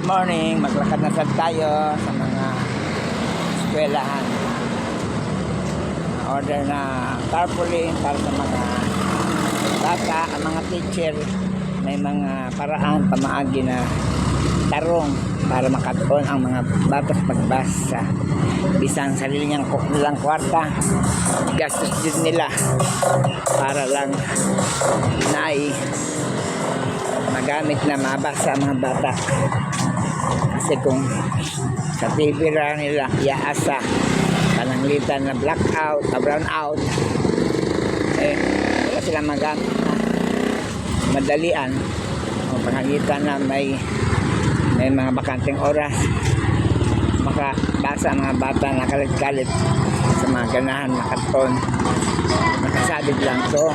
morning, maglakad na tayo sa mga eskwelahan. Order na tarpaulin para sa mga bata, ang mga teacher. May mga paraan pamaagi na tarong para makatuon ang mga bata sa pagbasa. Bisang sarili niyang nilang kwarta, gastos din nila para lang naay magamit na mabasa ang mga bata. Kasi kung sa TV ra nila iaasa pananglitan na blackout, na brownout, wala sila magamit na madalian o pananglitan na may mga bakanteng oras, makabasa ang mga bata na kalit-kalit sa mga ganahan makaton nakasabit lang. So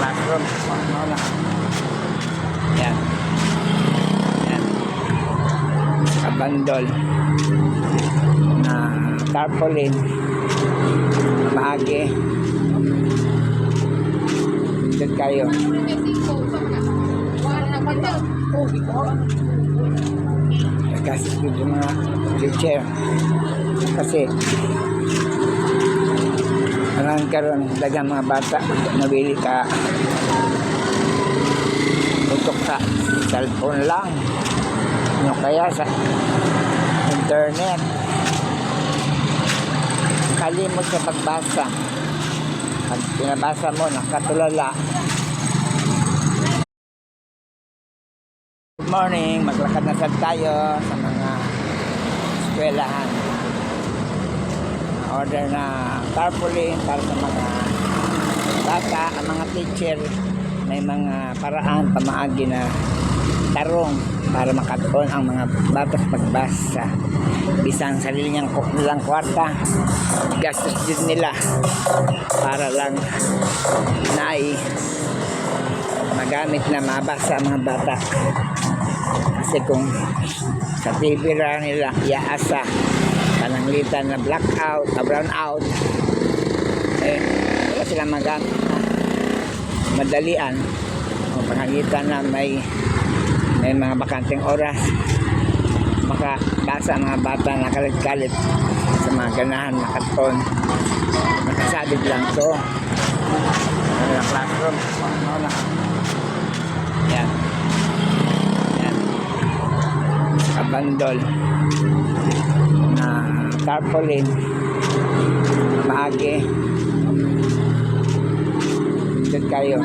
classroom yan kabandol na tarpaulin maagi dito kayo kasi dito mga teacher kasi maraming karoon dagang mga bata nabili ka tutok sa cellphone lang o kaya sa internet, kalimot sa pagbasa. Pag pinabasa mo nakatulala. Good morning, maglakad na tayo sa mga eskwelahan. Order na tarpaulin para sa mga bata, ang mga teacher. May mga paraan pamaagi na tarong para makatuon ang mga bata sa pagbasa. Bisang sarili nilang kwarta, gastos din nila para lang naay magamit na mabasa ang mga bata. Kasi kung sa TV ra nila iaasa pananglitan na blackout, na brownout, wala sila magamit na madalian o pananglitan na may mga bakanteng oras, makabasa ang mga bata na kalit-kalit sa mga ganahan makaton nakasabit lang. So classroom yan kabandol na tarpaulin maagi dito kayo